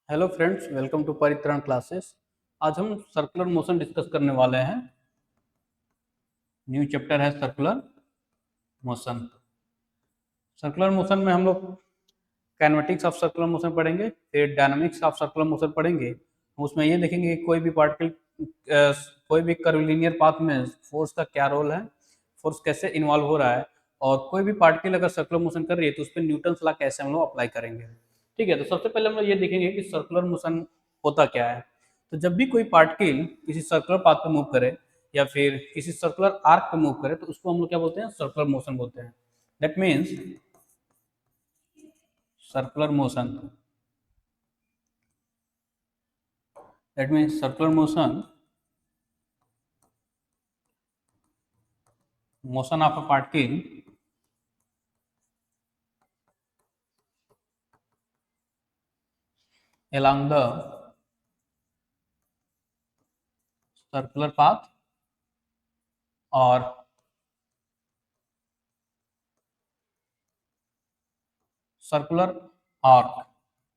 Hello friends, welcome to Paritran classes. आज हम circular motion discuss करने वाले हैं। न्यू चैप्टर है सर्कुलर मोशन। सर्कुलर मोशन में हम लोग काइनेमेटिक्स ऑफ सर्कुलर मोशन पढ़ेंगे, फिर डायनामिक्स ऑफ सर्कुलर मोशन पढ़ेंगे। उसमें ये देखेंगे कि कोई भी पार्टिकल, कोई भी कर्वीलिनियर पाथ में फोर्स का क्या रोल है, फोर्स कैसे इन्वॉल्व हो रहा है, और कोई भी पार्टिकल अगर सर्कुलर मोशन कर रही है तो उस पर न्यूटन लॉ कैसे हम लोग अप्लाई करेंगे। ठीक है, तो सबसे पहले हम लोग ये देखेंगे कि सर्कुलर मोशन होता क्या है। तो जब भी कोई पार्टिकल किसी सर्कुलर पाथ पे मूव करे या फिर किसी सर्कुलर आर्क पे मूव करे तो उसको हम लोग क्या बोलते हैं, सर्कुलर मोशन बोलते हैं। That means circular motion, circular motion of a particle along the circular path और सर्कुलर आर्क।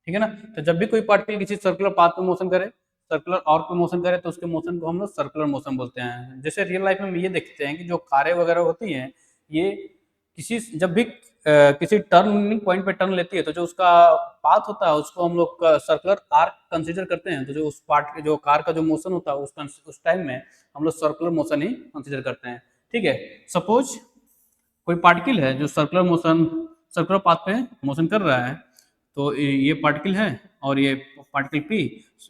ठीक है ना। तो जब भी कोई पार्टिकल किसी सर्कुलर पाथ पे मोशन करे, सर्कुलर आर्क पे मोशन करे, तो उसके मोशन को हम लोग सर्कुलर मोशन बोलते हैं। जैसे रियल लाइफ में ये देखते हैं कि जो कारें वगैरह होती हैं, ये किसी जब भी किसी टर्निंग पॉइंट पे टर्न लेती है तो जो उसका पाथ होता है उसको हम लोग सर्कुलर आर्क कंसीडर करते हैं। तो जो उस पार्ट जो कार का जो मोशन होता है उस टाइम में हम लोग सर्कुलर मोशन ही कंसीडर करते हैं। ठीक है। सपोज कोई पार्टिकल है जो सर्कुलर पाथ पे मोशन कर रहा है। तो ये पार्टिकल है और ये पार्टिकल पी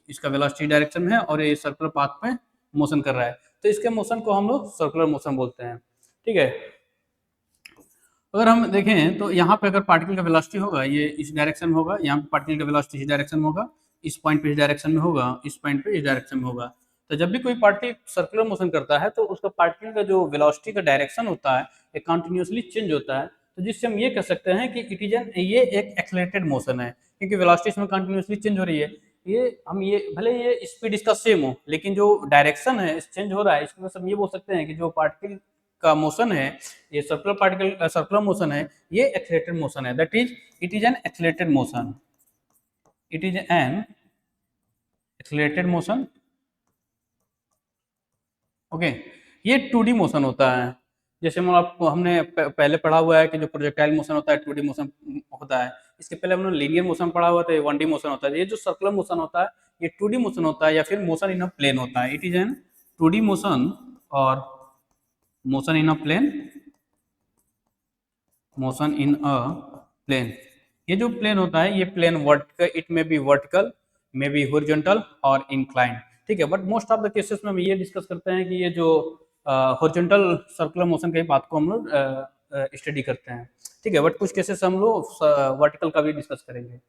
इसका वेलोसिटी डायरेक्शन में है और ये सर्कुलर पाथ पे मोशन कर रहा है। तो इसके मोशन को हम लोग सर्कुलर मोशन बोलते हैं। ठीक है। अगर हम देखें तो यहाँ पे अगर पार्टिकल का वेलोसिटी होगा, ये इस डायरेक्शन में होगा, यहाँ पे पार्टिकल का वेलोसिटी इस डायरेक्शन में होगा, इस पॉइंट पे इस डायरेक्शन में होगा, इस पॉइंट पे इस डायरेक्शन में होगा। तो जब भी कोई पार्टिकल सर्कुलर मोशन करता है तो उसका पार्टिकल का जो वेलोसिटी का डायरेक्शन होता है ये कंटिन्यूसली चेंज होता है। तो जिससे हम ये कह सकते हैं कि इट इज एन ये एक एक्सेलरेटेड मोशन है, क्योंकि वेलोसिटी इसमें कंटिन्यूसली चेंज हो रही है। ये भले ये स्पीड इसका सेम हो, लेकिन जो डायरेक्शन है चेंज हो रहा है, इसमें हम ये बोल सकते हैं कि जो पार्टिकल का मोशन है, ये सर्कुलर मोशन है, ये एक्सेलरेटेड मोशन है। That is it is N accelerated motion. It is N accelerated motion. Okay. ये 2D मोशन होता है। जैसे हमने पहले पढ़ा हुआ है कि जो प्रोजेक्टाइल मोशन होता है 2D मोशन होता है। इसके पहले हमने लीनियर मोशन पढ़ा हुआ था, ये 1D मोशन होता है। ये जो सर्कुलर मोशन होता है ये 2D मोशन होता है या फिर मोशन इन अ प्लेन होता है। It is an 2D motion और motion in a plane, motion in a plane. ये जो प्लेन होता है ये plane vertical, it may be vertical, may be horizontal और इंक्लाइन। ठीक है। But most of the cases में हम ये डिस्कस करते हैं कि ये जो हॉरिजॉन्टल सर्कुलर मोशन के पाथ को हम लोग स्टडी करते हैं। ठीक है। बट कुछ केसेस हम लोग वर्टिकल का भी डिस्कस करेंगे।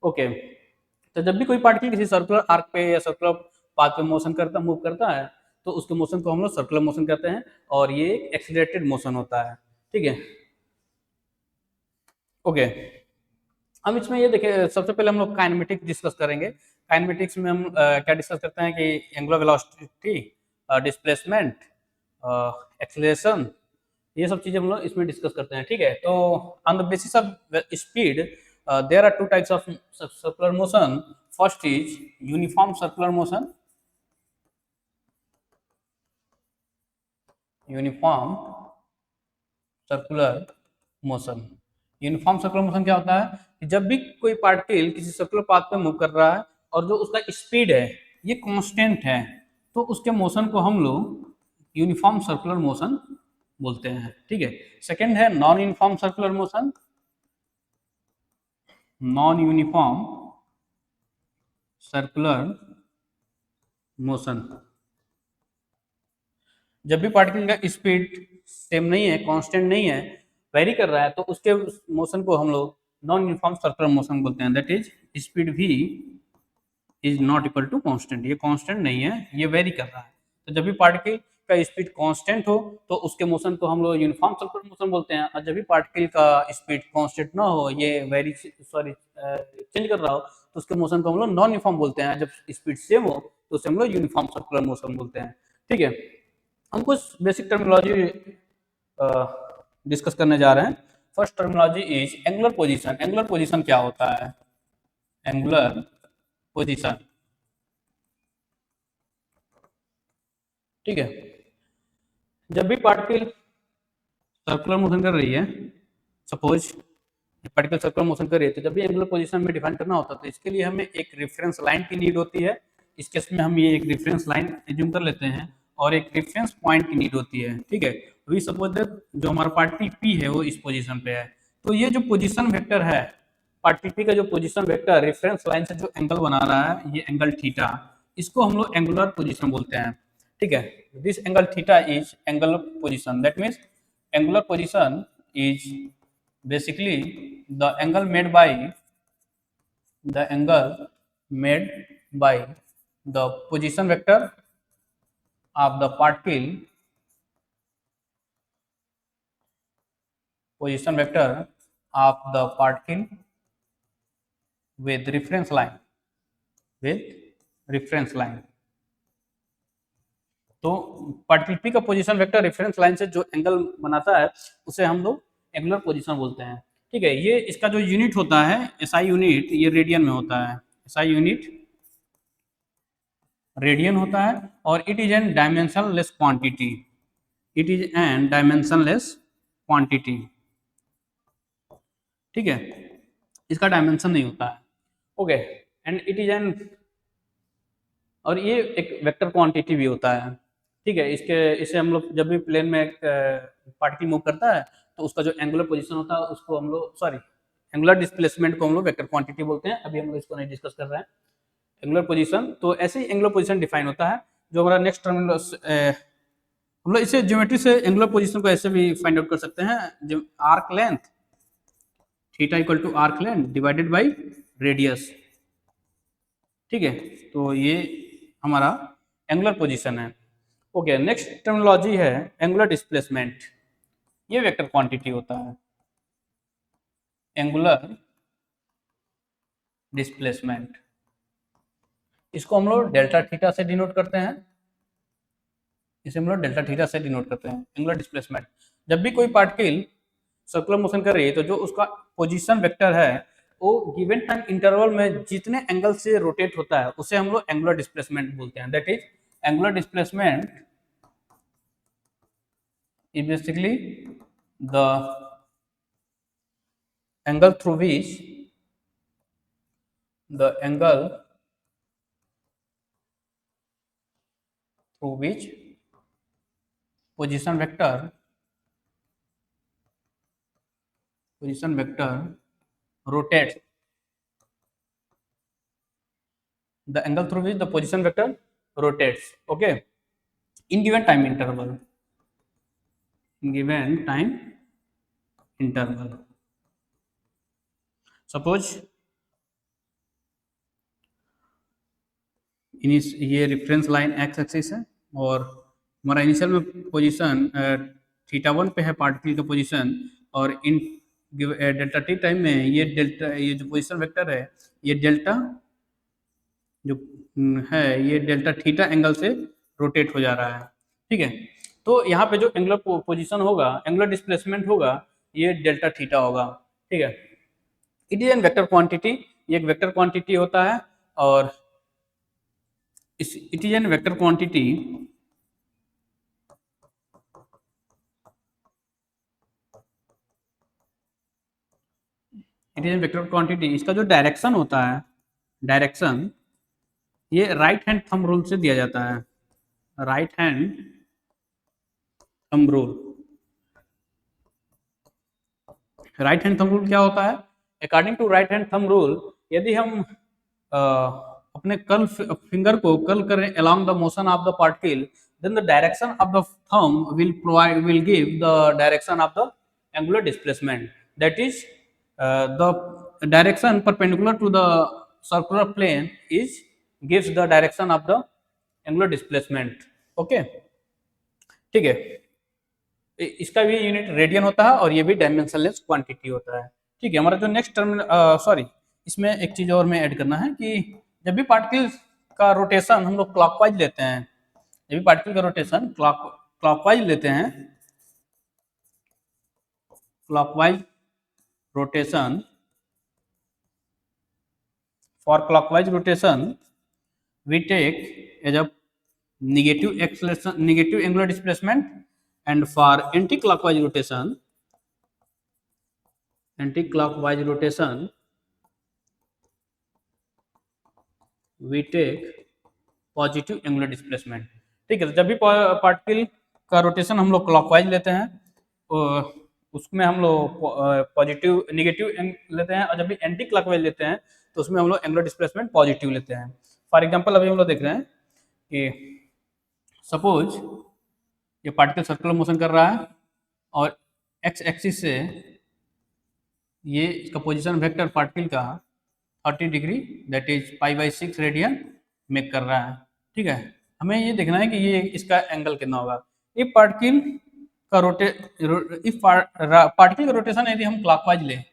ओके। तो जब भी कोई पार्टिकल किसी सर्कुलर आर्क पे या सर्कुलर पाथ पे मूव करता है तो उसके मोशन को हम लोग सर्कुलर मोशन कहते हैं और ये एक एक्सीलरेटेड मोशन होता है। ठीक है। ओके। हम इसमें ये देखें, सबसे पहले हम लोग काइनेमेटिक्स डिस्कस करेंगे। काइनेमेटिक्स में हम क्या डिस्कस करते हैं कि एंगुलर वेलोसिटी, डिस्प्लेसमेंट, एक्सेलरेशन, ये सब चीजें हम लोग इसमें डिस्कस करते हैं। ठीक है। तो on the basis of speed there are two types of circular motion. First is uniform circular motion. Uniform circular motion. Uniform circular motion क्या होता है कि जब भी कोई पार्टिकल किसी सर्कुलर पाथ पे मूव कर रहा है और जो उसका स्पीड है ये कांस्टेंट है, तो उसके मोशन को हम लोग यूनिफॉर्म सर्कुलर मोशन बोलते हैं। ठीक है। सेकंड है non uniform circular motion. Non uniform circular motion, जब भी पार्टिकल का स्पीड सेम नहीं है, कांस्टेंट नहीं है, वेरी कर रहा है, तो उसके मोशन को हम लोग नॉन यूनिफॉर्म सर्कुलर मोशन बोलते हैं। दैट इज स्पीड भी is not equal to constant, ये कांस्टेंट नहीं है, ये वेरी कर रहा है। तो जब भी पार्टिकल का स्पीड कांस्टेंट हो तो उसके मोशन को हम लोग यूनिफॉर्म सर्कुलर मोशन बोलते हैं, और जब भी पार्टिकल का स्पीड कांस्टेंट ना हो, ये वेरी सॉरी चेंज कर रहा हो, तो उसके मोशन को हम लोग नॉन यूनिफॉर्म बोलते हैं। जब स्पीड सेम हो तो उसे हम लोग यूनिफॉर्म सर्कुलर मोशन बोलते हैं। ठीक है। हम कुछ बेसिक टर्मिनोलॉजी डिस्कस करने जा रहे हैं। First terminology is angular position. Angular position क्या होता है? एंगुलर पोजीशन, ठीक है। जब भी पार्टिकल सर्कुलर मोशन कर रही है, सपोज पार्टिकल सर्कुलर मोशन कर रही है, तो जब भी एंगुलर पोजीशन में डिफाइन करना होता है तो इसके लिए हमें एक रेफरेंस लाइन की नीड होती है। इस केस में हम ये एक रेफरेंस लाइन एज्यूम कर लेते हैं और एक रेफरेंस पॉइंट की नीड होती है, ठीक है। वी सपोज दैट जो हमारा पार्टिकल पी है वो इस पोजीशन पे है, तो ये जो पोजीशन वेक्टर है, पार्टिकल पी का जो पोजीशन वेक्टर रेफरेंस लाइन से जो एंगल बना रहा है, ये एंगल थीटा, इसको हम लोग एंगुलर पोजीशन बोलते हैं, ठीक है। This angle theta is angle position, that means angular position is basically the angle made by the angle made by the position vector of the particle, position vector of the particle with reference line, with reference line। तो particle P का position vector reference line से जो angle बनाता है उसे हम लोग angular position बोलते हैं, ठीक है। ये इसका जो यूनिट होता है एसआई यूनिट, ये रेडियन में होता है, एसआई यूनिट रेडियन होता है, और it is N dimensionless quantity, it is N dimensionless quantity, ठीक है। इसका डायमेंशन नहीं होता है, okay. And it is N, और ये एक वेक्टर क्वांटिटी भी होता है, ठीक है। इसे हम लोग जब भी प्लेन में एक पार्टिकल मूव करता है तो उसका जो एंगुलर पोजीशन होता है उसको हम लोग, सॉरी, एंगुलर डिस्प्लेसमेंट को हम लोग वेक्टर क्वांटिटी बोलते हैं। अभी हम लोग इसको नहीं डिस्कस कर रहे हैं। एंगुलर पोजीशन, तो ऐसे ही एंगुलर पोजीशन डिफाइन होता है। जो हमारा नेक्स्ट टर्म, हम लोग इसे ज्योमेट्री से एंगुलर पोजीशन को ऐसे भी फाइंड आउट कर सकते हैं, जो arc length theta equal to arc length divided by radius, ठीक है। तो ये हमारा एंगुलर पोजीशन है, ओके। नेक्स्ट टर्मिनोलॉजी है एंगुलर डिस्प्लेसमेंट। ये वेक्टर क्वांटिटी होता है, एंगुलर डिस्प्लेसमेंट। इसको हम लोग डेल्टा थीटा से डिनोट करते हैं, इसे हम लोग डेल्टा थीटा से डिनोट करते हैं एंगुलर डिस्प्लेसमेंट। जब भी कोई पार्टिकल सर्कुलर मोशन कर रही है तो जो उसका पोजीशन वेक्टर है वो गिवन टाइम इंटरवल में जितने एंगल से रोटेट होता है उसे हम लोग एंगुलर डिस्प्लेसमेंट बोलते हैं। That is angular displacement is basically the angle through which the angle through which position vector rotates, the angle through which the position vector rotates, okay, in given time interval, in given time interval। Suppose ये reference line x axis है और हमारा initial में position theta 1 पे है particle का position, और इन delta T time में ये जो पोजीशन वेक्टर है ये डेल्टा जो है ये डेल्टा थीटा एंगल से रोटेट हो जा रहा है, ठीक है। तो यहाँ पे जो एंगुलर पोजीशन होगा, एंगुलर डिस्प्लेसमेंट होगा, ये डेल्टा थीटा होगा, ठीक है। It is an vector quantity, ये एक वेक्टर क्वांटिटी होता है, और इस it is an vector quantity it is an vector quantity. इसका जो डायरेक्शन होता है, डायरेक्शन ये राइट हैंड थंब रूल से दिया जाता है, right hand thumb rule. Right hand thumb rule क्या होता है? According to right hand thumb rule, यदि हम अपने कर्ल फिंगर को कर्ल करें along the motion of the particle, then the direction of the thumb will give the direction of the angular displacement. That is, the direction perpendicular to the circular plane gives the direction of the angular displacement. Okay, ठीक है। इसका भी unit radian होता है और ये भी dimensionless quantity होता है, ठीक है। हमारा जो नेक्स्ट टर्म, सॉरी, इसमें एक चीज और में ऐड करना है कि जब भी पार्टिकल का रोटेशन हम लोग क्लॉकवाइज लेते हैं, जब भी पार्टिकल का रोटेशन क्लॉकवाइज लेते हैं, clockwise rotation For clockwise rotation, we take as a negative acceleration, negative angular displacement, and for anti-clockwise rotation, we take positive angular displacement. ठीक है, तो जब भी पार्टिकल का रोटेशन हम लोग क्लॉकवाइज लेते हैं तो उसमें हम लोग पॉजिटिव नेगेटिव लेते हैं, और जब भी एंटी क्लॉकवाइज लेते हैं तो उसमें हम लोग एंगुलर डिस्प्लेसमेंट पॉजिटिव लेते हैं। फॉर एग्जांपल अभी हम लोग देख रहे हैं कि सपोज ये पार्टिकल सर्कुलर मोशन कर रहा है और एक्स एक्सिस से ये इसका पोजीशन वेक्टर पार्टिकल का 30 degree that is π/6 radian make कर रहा है। ठीक है, हमें ये देखना है कि ये इसका एंगल कितना होगा। इफ पार्टिकल का पार्टिकल का रोटेशन यदि हम क्लॉकवाइज लें,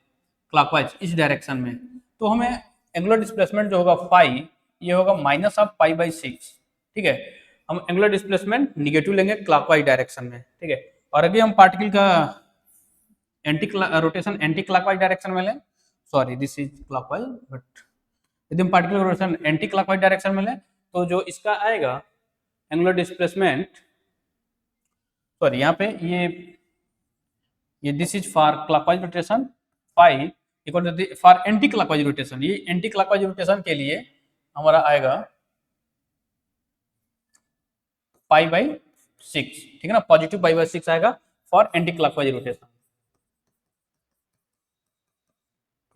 क्लॉकवाइज इस डायरेक्शन में, तो हमें एंगुलर डिस्प्लेसमेंट जो होगा फाई, ये होगा -π/6। ठीक है, हम एंगुलर डिस्प्लेसमेंट निगेटिव लेंगे क्लॉकवाइज डायरेक्शन में। ठीक है, और अगर हम पार्टिकल का रोटेशन एंटी क्लॉकवाइज डायरेक्शन में लें, sorry this is clockwise, but यदि हम particle rotation anti clockwise direction में लें तो जो इसका आएगा एंगुलर डिस्प्लेसमेंट, सॉरी यहाँ पे ये this is for clockwise rotation phi equal to for anti clockwise rotation, ये एंटी क्लॉकवाइज रोटेशन के लिए हमारा आएगा π/6। ठीक है ना, पॉजिटिव π/6 आएगा for anti clockwise rotation.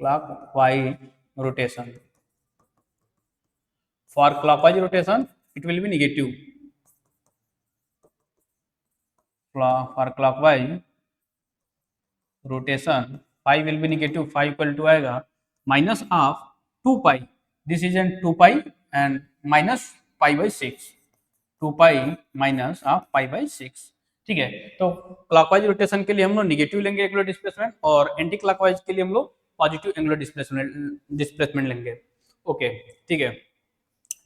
clockwise rotation, for clockwise rotation it will be negative, for clockwise rotation phi will be negative, phi equal to आएगा minus of 2 pi, this is in 2 pi and minus π/6, 2 pi minus of π/6। ठीक है, तो clockwise rotation के लिए हम लोग negative लेंगे angular displacement, और एंटी क्लॉकवाइज के लिए हम लोग पॉजिटिव एंगुलर डिस्प्लेसमेंट लेंगे। ओके, ठीक है।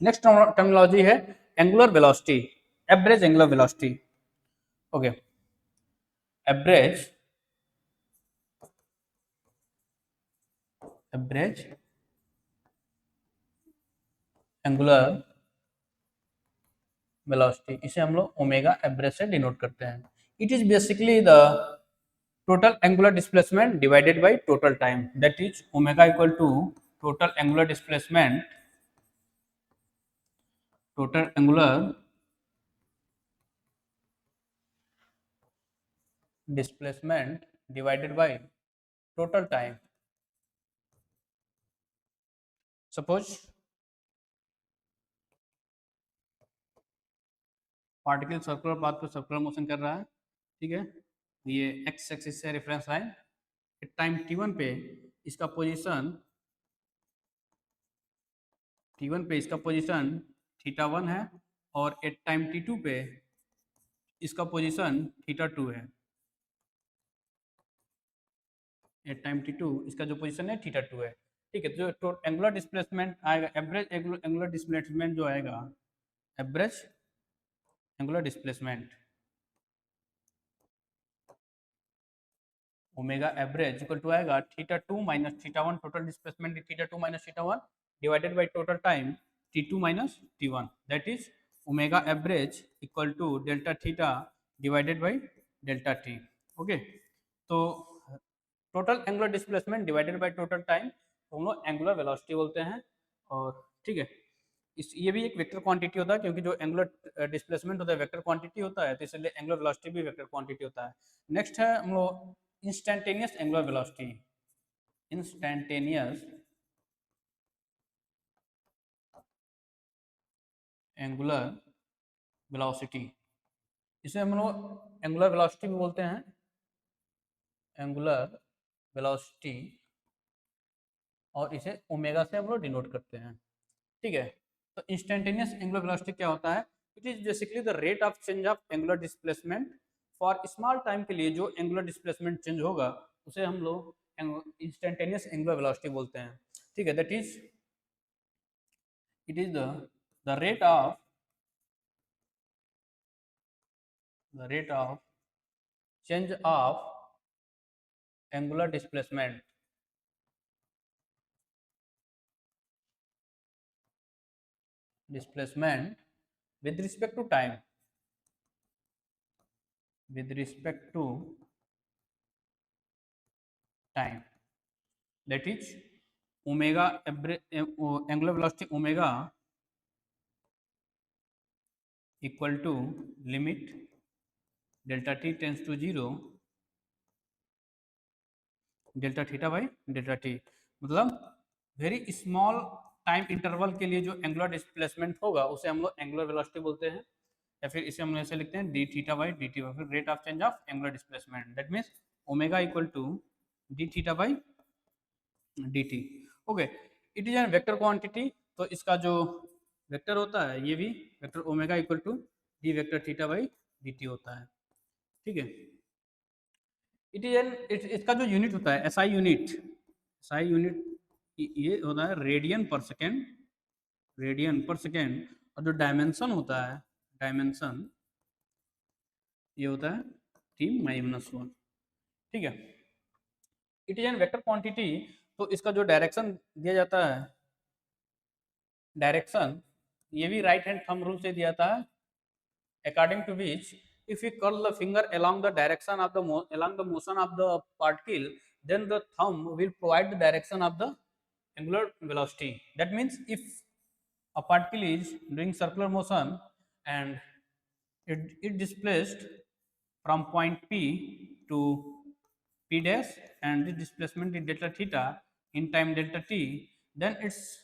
नेक्स्ट टर्मिनोलॉजी है angular velocity, average angular velocity. Okay, average angular velocity, इसे हम लोग ओमेगा एवरेज से डिनोट करते हैं। It is basically the total angular displacement divided by total time, that is omega equal to total angular displacement divided by total time. Suppose particle circular path पर circular motion कर रहा है। ठीक है, ये एक्स एक्सिस से reference line, time t1 पे इसका पोजीशन θ1 है, और एट टाइम t2 पे इसका पोजीशन θ2 है। एट टाइम t2 इसका जो पोजीशन है θ2 है। ठीक है, जो एंगुलर डिस्प्लेसमेंट आएगा, एवरेज एंगुलर डिस्प्लेसमेंट जो आएगा, average angular displacement omega average equal to आएगा θ2 minus θ1, total displacement θ2 minus θ1 divided by total time t2 minus t1, that is omega average equal to delta theta divided by delta t। Okay, तो total angular displacement divided by total time हम लोग angular velocity बोलते हैं। और ठीक है, इस ये भी एक वेक्टर क्वांटिटी होता है, क्योंकि जो एंगुलर डिस्प्लेसमेंट होता है वेक्टर क्वांटिटी होता है, तो इसलिए एंगुलर वेलोसिटी भी वेक्टर क्वांटिटी होता है। नेक्स्ट है हम लोग instantaneous angular velocity, instantaneous angular velocity, इसे हम लोग एंगुलर वेलोसिटी भी बोलते हैं, एंगुलर वेलोसिटी, और इसे ओमेगा से हम लोग डिनोट करते हैं। ठीक है, तो इंस्टैंटेनियस एंगुलर वेलोसिटी क्या होता है? It is basically the rate of change of angular displacement for small time के लिए जो एंगुलर डिस्प्लेसमेंट चेंज होगा उसे हम लोग इंस्टैंटेनियस एंगुलर वेलोसिटी बोलते हैं। ठीक है, that is it is the rate of change of angular displacement displacement with respect to time, with respect to time, that is omega angular velocity omega equal to limit delta t tends to 0 delta theta by delta T, मतलब very small time interval के लिए जो angular displacement होगा उसे हम लोग angular velocity बोलते हैं, या फिर इसे हम ऐसे लिखते हैं d theta by d t, फिर rate of change of angular displacement, that means omega equal to D theta by d t. Okay, it is an vector quantity, तो इसका जो वेक्टर होता है ये भी vector omega equal to d vector theta by d t होता है, ठीक है। इट इज एन इसका जो यूनिट होता है एसआई यूनिट ये होता है रेडियन पर सेकेंड, रेडियन पर सेकेंड, और जो डायमेंशन होता है डायमेंशन ये होता है टी माइनस वन, ठीक है। It is an vector quantity, तो इसका जो डायरेक्शन दिया जाता है, डायरेक्शन ये भी राइट हैंड थंब रूल से दिया था, according to which if we curl the finger along the direction of the along the motion of the particle, then the thumb will provide the direction of the angular velocity. That means if a particle is doing circular motion and it displaced from point P to P dash, and this displacement is delta theta in time delta t, then it's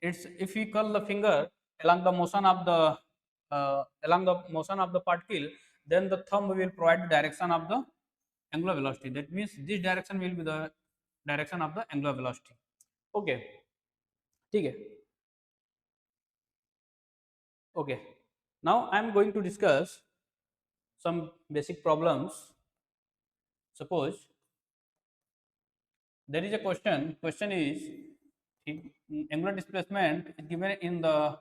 if we curl the finger along the motion of the particle, then the thumb will provide the direction of the angular velocity. That means this direction will be the direction of the angular velocity. Okay, ठीक है। Okay, now I am going to discuss some basic problems. Suppose there is a question is angular displacement is given in the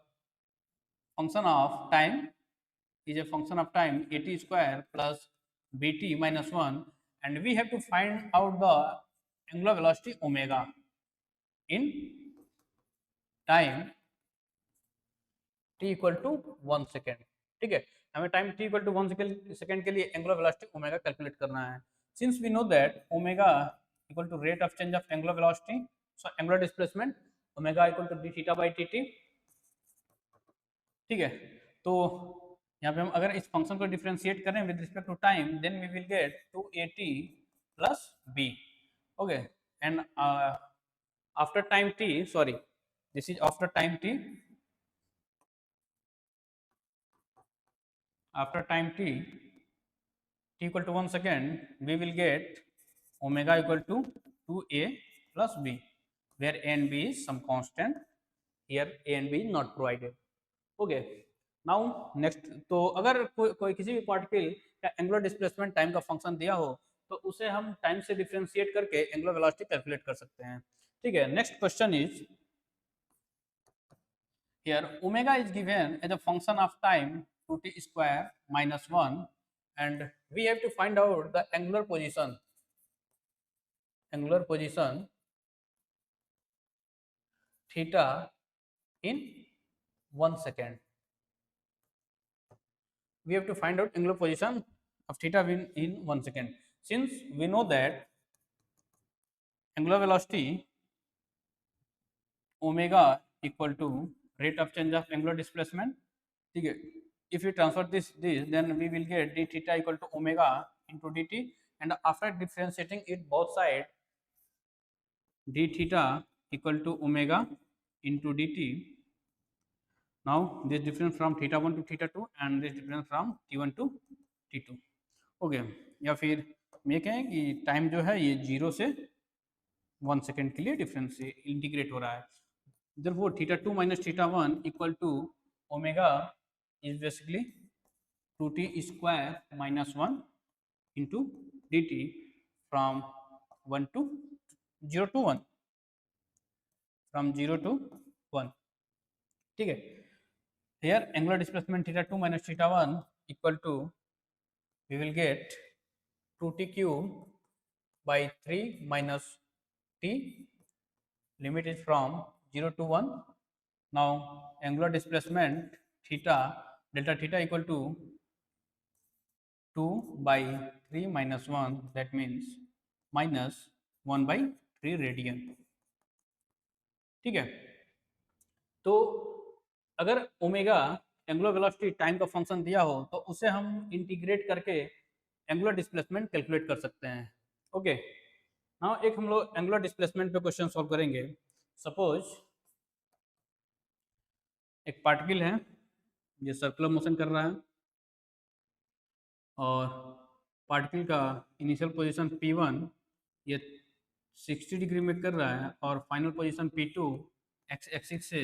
function of time, is a function of time at square plus bt minus 1, and we have to find out the angular velocity omega in time t equal to 1 second, ठीक है। हमें time t equal to 1 second के लिए angular velocity omega calculate करना है। Since we know that omega equal to rate of change of angular velocity, so angular displacement omega equal to D theta by T T, ठीक है। तो यहाँ पे हम अगर इस फंक्शन को डिफरेंशिएट करें with respect to time, then we will get 2at plus b, okay. And after time t, sorry this is after time t, after time t equal to 1 second, we will get omega equal to 2a plus b, where a and b is some constant, here a and b is not provided. Okay, now next, तो अगर कोई किसी भी particle का angular displacement time का function दिया हो तो उसे हम टाइम से डिफरेंशिएट करके एंगुलर वेलोसिटी कैलकुलेट कर सकते हैं, ठीक है। Next question is here omega is given as a function of time 2t square minus 1, and we have to find out the angular position theta in 1 second. We have to find out angular position of theta in 1 second. Since we know that angular velocity omega equal to rate of change of angular displacement, ठीक है। If we transfer this then we will get d theta equal to omega into dt, and after differentiating it both side, d theta equal to omega into dt. Now this difference from theta 1 to theta 2 and this difference from t1 to t2, okay. या फिर हम ये कहें कि time जो है ये 0 से 1 सेकेंड के लिए डिफरेंस से इंटीग्रेट हो रहा है, therefore theta 2 minus theta 1 equal to omega is basically 2t square minus 1 into dt from 1 to 0 to 1, from 0 to 1, ठीक है। here angular displacement theta 2 minus theta 1 equal to, we will get 2t cube by 3 minus t, limit is from 0 to 1, now angular displacement theta delta theta equal to 2/3 minus 1, that means minus 1/3 radian. ठीक है, तो अगर omega angular velocity time का function दिया हो तो उसे हम इंटीग्रेट करके एंगुलर डिस्प्लेसमेंट कैलकुलेट कर सकते हैं। ओके, हाँ, एक हम लोग एंगुलर डिस्प्लेसमेंट पे क्वेश्चन सॉल्व करेंगे। सपोज एक पार्टिकल है, ये सर्कुलर मोशन कर रहा है और पार्टिकल का इनिशियल पोजीशन P1 ये 60 डिग्री में कर रहा है और final position P2 x axis से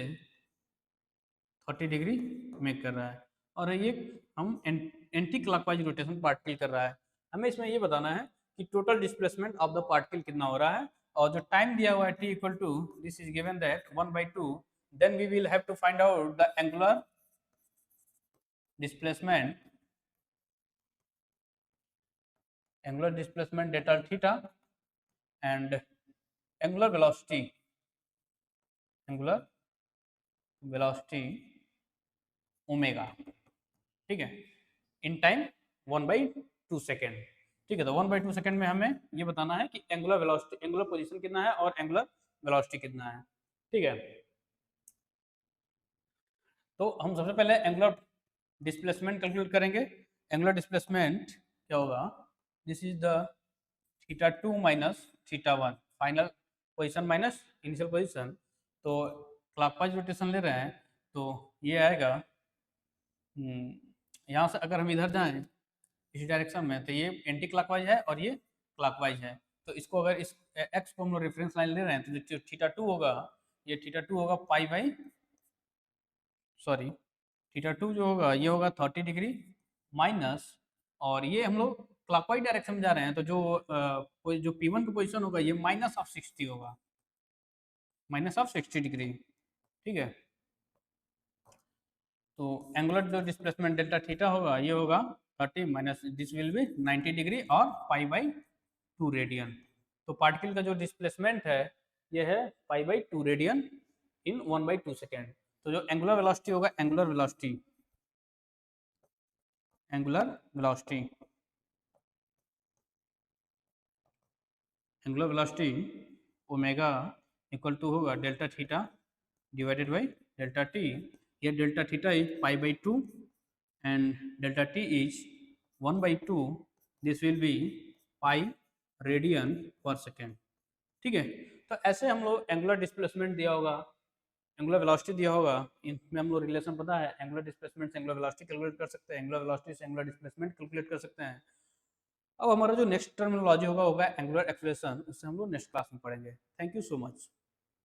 30 डिग्री में कर रहा है, और ये हम एंटी क्लॉकवाइज रोटेशन पार्टिकल कर रहा है। हमें इसमें ये बताना है कि total displacement of the particle कितना हो रहा है, और जो टाइम दिया हुआ है t equal to this is given that 1/2, then we will have to find out the angular displacement delta theta and angular velocity omega. ठीक है, इन टाइम 1/2 सेकेंड। ठीक है, तो 1/2 सेकेंड में हमें ये बताना है कि एंगुलर वेलोसिटी, एंगुलर पोजीशन कितना है और एंगुलर वेलोसिटी कितना है। ठीक है, तो हम सबसे पहले एंगुलर डिस्प्लेसमेंट कैलकुलेट करेंगे। एंगुलर डिस्प्लेसमेंट क्या होगा, this is the θ2 minus θ1, final position minus initial position. तो क्लॉकवाइज रोटेशन ले रहे हैं तो ये आएगा, यहाँ से अगर हम इधर जाएं इस डायरेक्शन में तो ये एंटी क्लॉकवाइज है और ये क्लॉकवाइज है। तो इसको अगर इस एक्स को हम लोग रेफरेंस लाइन ले रहे हैं तो जो θ2 होगा, ये θ2 होगा पाई बाई, सॉरी, θ2 जो होगा ये होगा 30 डिग्री माइनस, और ये हम लोग क्लॉकवाइज डायरेक्शन में जा रहे हैं तो जो P1 का पोजीशन होगा ये माइनस ऑफ 60 होगा, माइनस ऑफ 60 डिग्री। ठीक है, तो एंगुलर जो डिस्प्लेसमेंट डेल्टा थीटा होगा ये होगा 30 minus this will be 90 degree और π/2 रेडियन। तो पार्टिकल का जो डिस्प्लेसमेंट है ये है π/2 रेडियन इन 1/2 सेकेंड। तो जो एंगुलर वेलोसिटी होगा, angular velocity omega equal to होगा delta theta divided by delta t. ये delta theta is π/2 and delta t is 1/2, this will be pi radian पर सेकेंड। ठीक है, तो ऐसे हम लोग एंगुलर डिस्प्लेसमेंट दिया होगा, एंगुलर वेलोसिटी दिया होगा, इनमें हम लोग रिलेशन पता है, एंगुलर डिस्प्लेसमेंट से एंगुलर वेलोसिटी कैलकुलेट कर सकते हैं, एंगुलर वेलोसिटी से एंगुलर डिस्प्लेसमेंट कैलकुलेट कर सकते हैं। अब हमारा जो नेक्स्ट टर्मिनोलॉजी होगा एंगुलर एक्सेलरेशन, उससे हम लोग नेक्स्ट क्लास में पढ़ेंगे। Thank you so much.